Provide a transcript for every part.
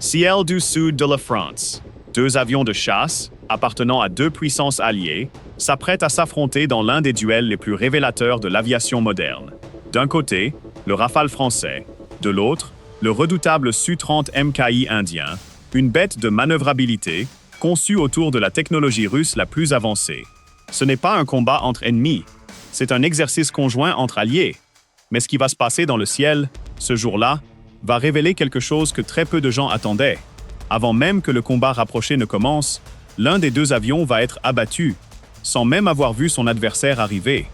Ciel du sud de la France. Deux avions de chasse, appartenant à deux puissances alliées, s'apprêtent à s'affronter dans l'un des duels les plus révélateurs de l'aviation moderne. D'un côté, le Rafale français, de l'autre, le redoutable Su-30 MKI indien, une bête de manœuvrabilité conçue autour de la technologie russe la plus avancée. Ce n'est pas un combat entre ennemis, c'est un exercice conjoint entre alliés. Mais ce qui va se passer dans le ciel, ce jour-là, va révéler quelque chose que très peu de gens attendaient. Avant même que le combat rapproché ne commence, l'un des deux avions va être abattu, sans même avoir vu son adversaire arriver.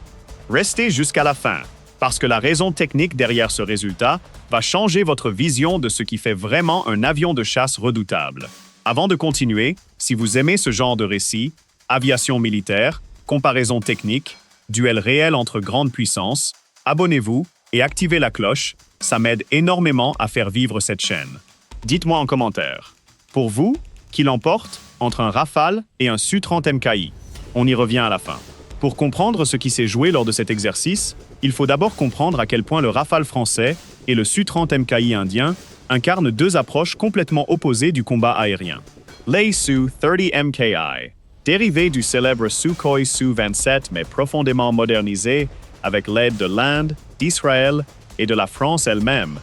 Restez jusqu'à la fin, parce que la raison technique derrière ce résultat va changer votre vision de ce qui fait vraiment un avion de chasse redoutable. Avant de continuer, si vous aimez ce genre de récit, aviation militaire, comparaison technique, duel réel entre grandes puissances, abonnez-vous et activez la cloche, ça m'aide énormément à faire vivre cette chaîne. Dites-moi en commentaire. Pour vous, qui l'emporte entre un Rafale et un Su-30 MKI? On y revient à la fin. Pour comprendre ce qui s'est joué lors de cet exercice, il faut d'abord comprendre à quel point le Rafale français et le Su-30 MKI indien incarnent deux approches complètement opposées du combat aérien. Les Su-30 MKI, dérivé du célèbre Sukhoi Su-27 mais profondément modernisé avec l'aide de l'Inde, d'Israël et de la France elle-même,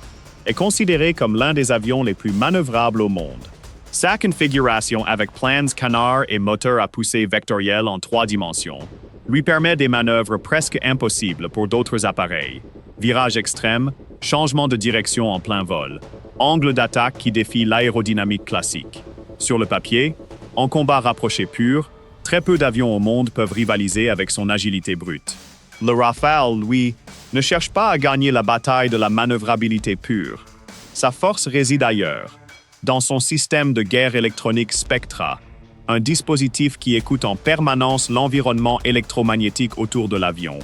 est considéré comme l'un des avions les plus manœuvrables au monde. Sa configuration avec planes canard et moteur à poussée vectorielle en 3 dimensions lui permet des manœuvres presque impossibles pour d'autres appareils. Virage extrême, changement de direction en plein vol, angle d'attaque qui défie l'aérodynamique classique. Sur le papier, en combat rapproché pur, très peu d'avions au monde peuvent rivaliser avec son agilité brute. Le Rafale, lui, ne cherche pas à gagner la bataille de la manœuvrabilité pure. Sa force réside ailleurs, dans son système de guerre électronique Spectra, un dispositif qui écoute en permanence l'environnement électromagnétique autour de l'avion,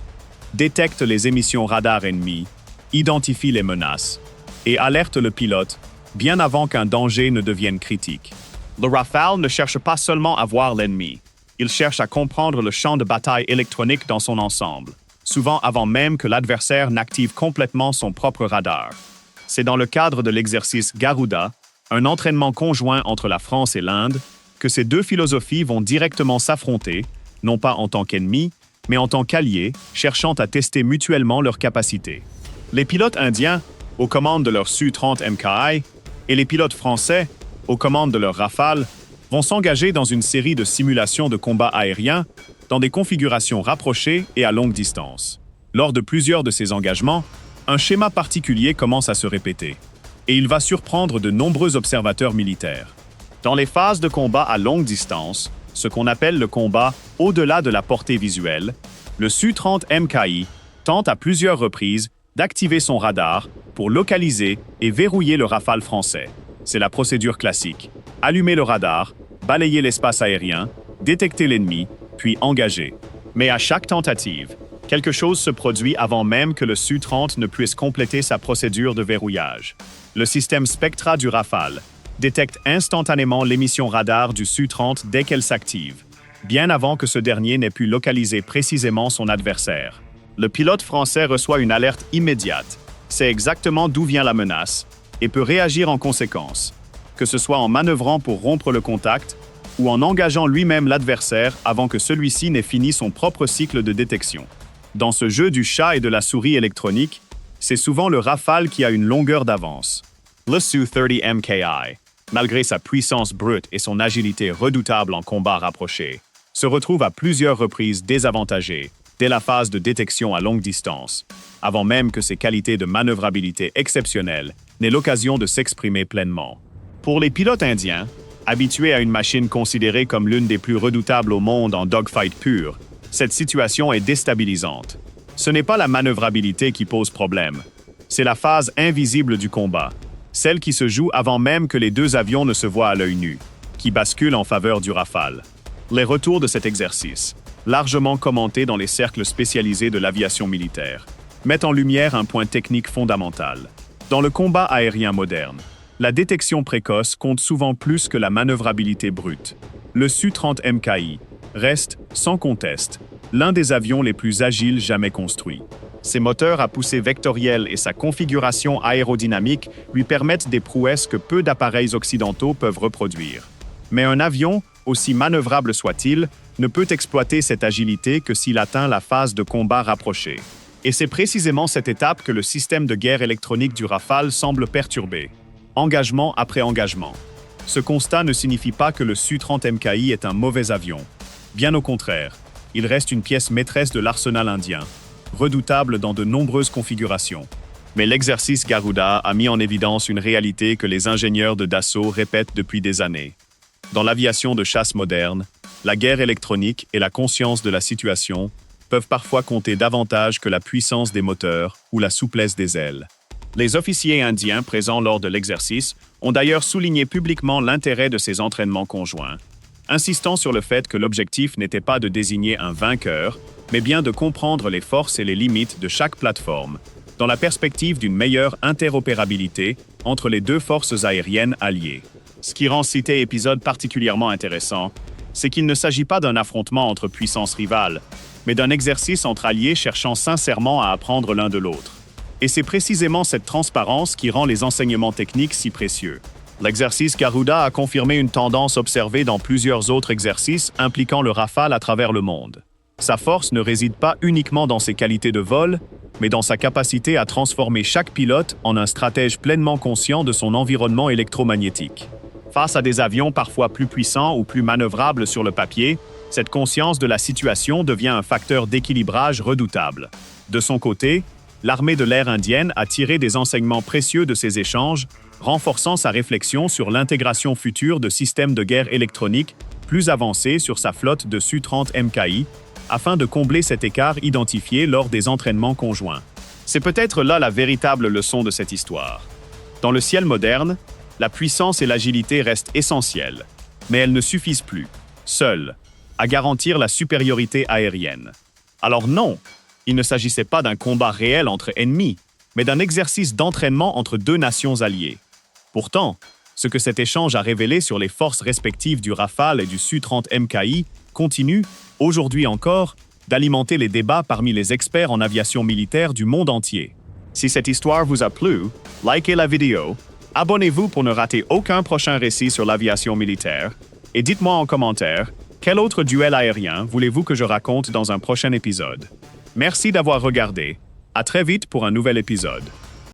détecte les émissions radar ennemies, identifie les menaces et alerte le pilote bien avant qu'un danger ne devienne critique. Le Rafale ne cherche pas seulement à voir l'ennemi, il cherche à comprendre le champ de bataille électronique dans son ensemble, souvent avant même que l'adversaire n'active complètement son propre radar. C'est dans le cadre de l'exercice Garuda, un entraînement conjoint entre la France et l'Inde, que ces deux philosophies vont directement s'affronter, non pas en tant qu'ennemis, mais en tant qu'alliés, cherchant à tester mutuellement leurs capacités. Les pilotes indiens, aux commandes de leur Su-30 MKI, et les pilotes français, aux commandes de leur Rafale, vont s'engager dans une série de simulations de combat aérien dans des configurations rapprochées et à longue distance. Lors de plusieurs de ces engagements, un schéma particulier commence à se répéter, et il va surprendre de nombreux observateurs militaires. Dans les phases de combat à longue distance, ce qu'on appelle le combat au-delà de la portée visuelle, le Su-30 MKI tente à plusieurs reprises d'activer son radar pour localiser et verrouiller le Rafale français. C'est la procédure classique. Allumer le radar, balayer l'espace aérien, détecter l'ennemi, puis engager. Mais à chaque tentative, quelque chose se produit avant même que le Su-30 ne puisse compléter sa procédure de verrouillage. Le système Spectra du Rafale détecte instantanément l'émission radar du Su-30 dès qu'elle s'active, bien avant que ce dernier n'ait pu localiser précisément son adversaire. Le pilote français reçoit une alerte immédiate, sait exactement d'où vient la menace et peut réagir en conséquence, que ce soit en manœuvrant pour rompre le contact ou en engageant lui-même l'adversaire avant que celui-ci n'ait fini son propre cycle de détection. Dans ce jeu du chat et de la souris électronique, c'est souvent le Rafale qui a une longueur d'avance. Le Su-30 MKI, malgré sa puissance brute et son agilité redoutable en combat rapproché, se retrouve à plusieurs reprises désavantagé dès la phase de détection à longue distance, avant même que ses qualités de manœuvrabilité exceptionnelles n'aient l'occasion de s'exprimer pleinement. Pour les pilotes indiens, habitués à une machine considérée comme l'une des plus redoutables au monde en dogfight pur, cette situation est déstabilisante. Ce n'est pas la manœuvrabilité qui pose problème, c'est la phase invisible du combat, celle qui se joue avant même que les deux avions ne se voient à l'œil nu, qui bascule en faveur du Rafale. Les retours de cet exercice, largement commentés dans les cercles spécialisés de l'aviation militaire, mettent en lumière un point technique fondamental. Dans le combat aérien moderne, la détection précoce compte souvent plus que la manœuvrabilité brute. Le Su-30 MKI reste, sans conteste, l'un des avions les plus agiles jamais construits. Ses moteurs à poussée vectorielle et sa configuration aérodynamique lui permettent des prouesses que peu d'appareils occidentaux peuvent reproduire. Mais un avion, aussi manœuvrable soit-il, ne peut exploiter cette agilité que s'il atteint la phase de combat rapprochée. Et c'est précisément cette étape que le système de guerre électronique du Rafale semble perturber. Engagement après engagement. Ce constat ne signifie pas que le Su-30 MKI est un mauvais avion. Bien au contraire, il reste une pièce maîtresse de l'arsenal indien, redoutable dans de nombreuses configurations. Mais l'exercice Garuda a mis en évidence une réalité que les ingénieurs de Dassault répètent depuis des années. Dans l'aviation de chasse moderne, la guerre électronique et la conscience de la situation peuvent parfois compter davantage que la puissance des moteurs ou la souplesse des ailes. Les officiers indiens présents lors de l'exercice ont d'ailleurs souligné publiquement l'intérêt de ces entraînements conjoints, insistant sur le fait que l'objectif n'était pas de désigner un vainqueur, mais bien de comprendre les forces et les limites de chaque plateforme, dans la perspective d'une meilleure interopérabilité entre les deux forces aériennes alliées. Ce qui rend cité épisode particulièrement intéressant, c'est qu'il ne s'agit pas d'un affrontement entre puissances rivales, mais d'un exercice entre alliés cherchant sincèrement à apprendre l'un de l'autre. Et c'est précisément cette transparence qui rend les enseignements techniques si précieux. L'exercice Garuda a confirmé une tendance observée dans plusieurs autres exercices impliquant le Rafale à travers le monde. Sa force ne réside pas uniquement dans ses qualités de vol, mais dans sa capacité à transformer chaque pilote en un stratège pleinement conscient de son environnement électromagnétique. Face à des avions parfois plus puissants ou plus manœuvrables sur le papier, cette conscience de la situation devient un facteur d'équilibrage redoutable. De son côté, l'armée de l'air indienne a tiré des enseignements précieux de ces échanges, renforçant sa réflexion sur l'intégration future de systèmes de guerre électronique plus avancés sur sa flotte de Su-30 MKI, afin de combler cet écart identifié lors des entraînements conjoints. C'est peut-être là la véritable leçon de cette histoire. Dans le ciel moderne, la puissance et l'agilité restent essentielles, mais elles ne suffisent plus, seules, à garantir la supériorité aérienne. Alors non, il ne s'agissait pas d'un combat réel entre ennemis, mais d'un exercice d'entraînement entre deux nations alliées. Pourtant, ce que cet échange a révélé sur les forces respectives du Rafale et du Su-30 MKI continue, aujourd'hui encore, d'alimenter les débats parmi les experts en aviation militaire du monde entier. Si cette histoire vous a plu, likez la vidéo, abonnez-vous pour ne rater aucun prochain récit sur l'aviation militaire, et dites-moi en commentaire quel autre duel aérien voulez-vous que je raconte dans un prochain épisode. Merci d'avoir regardé. À très vite pour un nouvel épisode.